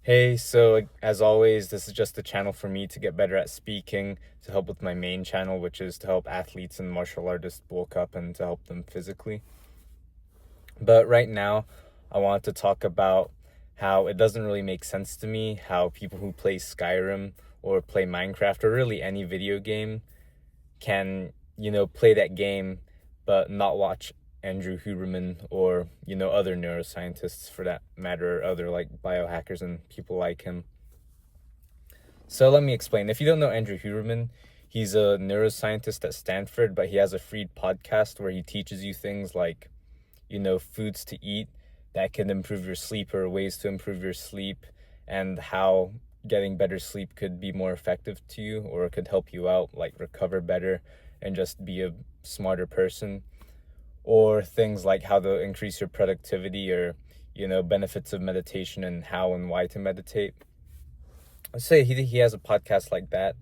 Hey, so as always, this is just a channel for me to get better at speaking, to help with my main channel, which is to help athletes and martial artists bulk up and to help them physically. But right now, I want to talk about how it doesn't really make sense to me how people who play Skyrim or play Minecraft or really any video game can, play that game but not watch Andrew Huberman or, other neuroscientists for that matter, other like biohackers and people like him. So let me explain. If you don't know Andrew Huberman, he's a neuroscientist at Stanford, but he has a free podcast where he teaches you things like, foods to eat that can improve your sleep or ways to improve your sleep and how getting better sleep could be more effective to you or it could help you out, like recover better and just be a smarter person, or things like how to increase your productivity or, benefits of meditation and how and why to meditate. Let's say he has a podcast like that,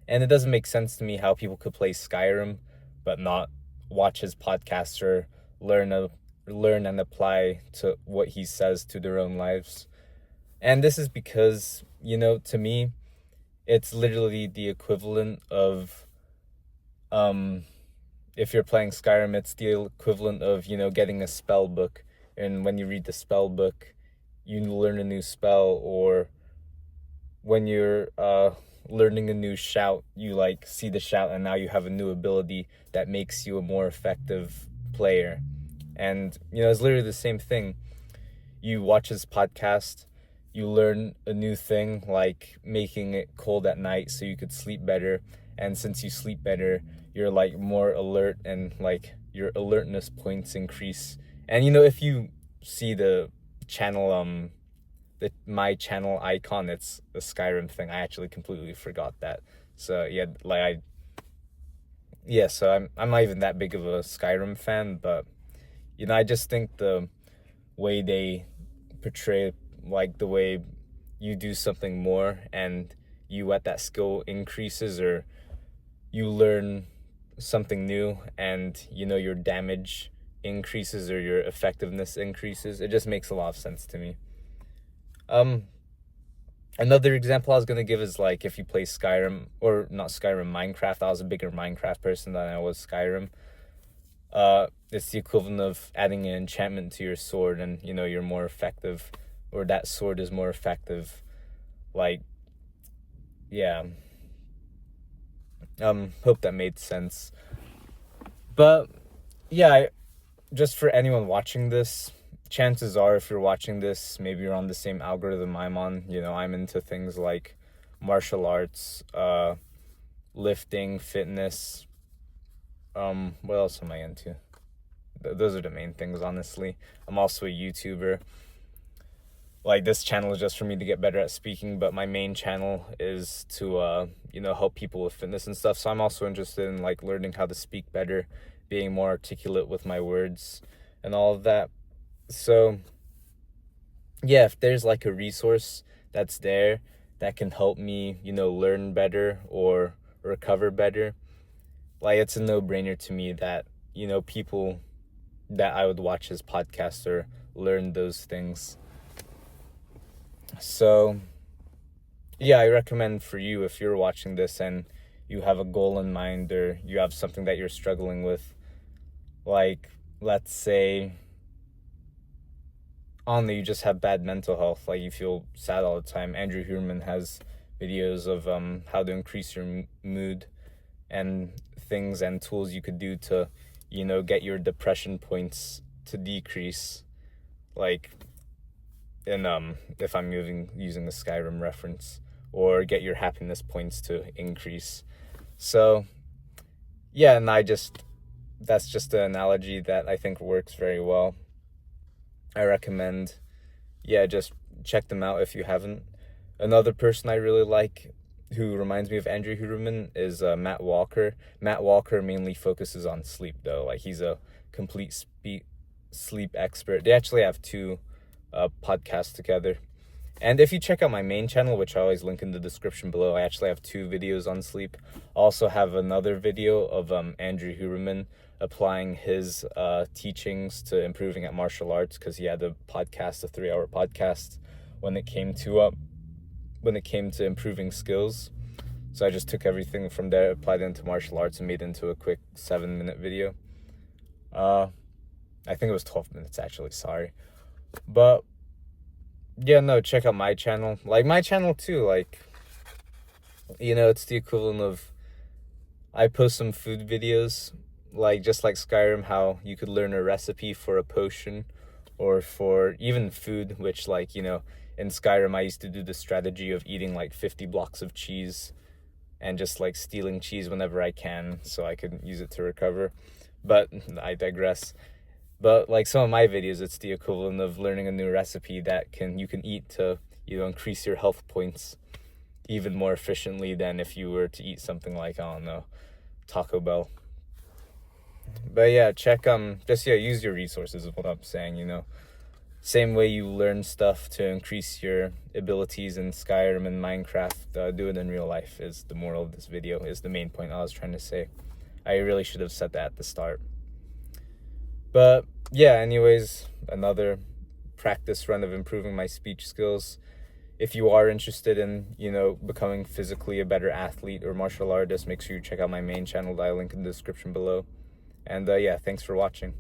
and it doesn't make sense to me how people could play Skyrim but not watch his podcast or learn and apply to what he says to their own lives. And this is because, to me, it's literally the equivalent of if you're playing Skyrim, it's the equivalent of, getting a spell book. And when you read the spell book, you learn a new spell, or when you're learning a new shout, you like see the shout and now you have a new ability that makes you a more effective player. And it's literally the same thing. You watch his podcast, you learn a new thing like making it cold at night so you could sleep better, and since you sleep better, you're like more alert and like your alertness points increase. And if you see the channel my channel icon, it's a Skyrim thing. I actually completely forgot that. So so I'm not even that big of a Skyrim fan, but I just think the way they portray, like the way you do something more and you at that skill increases, or you learn something new and your damage increases or your effectiveness increases. It just makes a lot of sense to me. Another example I was gonna give is like if you play Skyrim, or not Skyrim, Minecraft. I was a bigger Minecraft person than I was Skyrim. It's the equivalent of adding an enchantment to your sword, and you're more effective, or that sword is more effective. Like, yeah. Hope that made sense. But yeah, just for anyone watching this, chances are if you're watching this, maybe you're on the same algorithm I'm on. I'm into things like martial arts, lifting, fitness. What else am I into? Those are the main things, honestly. I'm also a YouTuber. Like, this channel is just for me to get better at speaking, but my main channel is to help people with fitness and stuff. So I'm also interested in like learning how to speak better, being more articulate with my words and all of that. So yeah, if there's like a resource that's there that can help me, learn better or recover better, like it's a no-brainer to me that, people that I would watch his podcast or learn those things. So yeah, I recommend for you, if you're watching this and you have a goal in mind or you have something that you're struggling with, like let's say you just have bad mental health, like you feel sad all the time. Andrew Huberman has videos of how to increase your mood and things and tools you could do to get your depression points to decrease, like in if I'm using the Skyrim reference, or get your happiness points to increase. So yeah, and that's just an analogy that I think works very well. I recommend, just check them out if you haven't. Another person I really like who reminds me of Andrew Huberman is Matt Walker. Matt Walker mainly focuses on sleep, though. Like, he's a complete sleep expert. They actually have two podcasts together. And if you check out my main channel, which I always link in the description below, I actually have 2 videos on sleep. I also have another video of Andrew Huberman applying his teachings to improving at martial arts, because he had a 3-hour podcast when it came to when it came to improving skills. So I just took everything from there, applied it into martial arts, and made it into a quick 7-minute video. I think it was 12 minutes actually, sorry. But yeah, no, check out my channel. Like, my channel too, like, you know, it's the equivalent of, I post some food videos, like, just like Skyrim, how you could learn a recipe for a potion, or for even food, which, like, you know, in Skyrim, I used to do the strategy of eating like 50 blocks of cheese and just like stealing cheese whenever I can so I could use it to recover. But I digress. But like some of my videos, it's the equivalent of learning a new recipe that you can eat to, you know, increase your health points even more efficiently than if you were to eat something like, I don't know, Taco Bell. But yeah, use your resources is what I'm saying, you know. Same way you learn stuff to increase your abilities in Skyrim and Minecraft, do it in real life is the moral of this video, is the main point I was trying to say. I really should have said that at the start. But yeah, anyways, another practice run of improving my speech skills. If you are interested in, you know, becoming physically a better athlete or martial artist, make sure you check out my main channel that I link in the description below. And yeah, thanks for watching.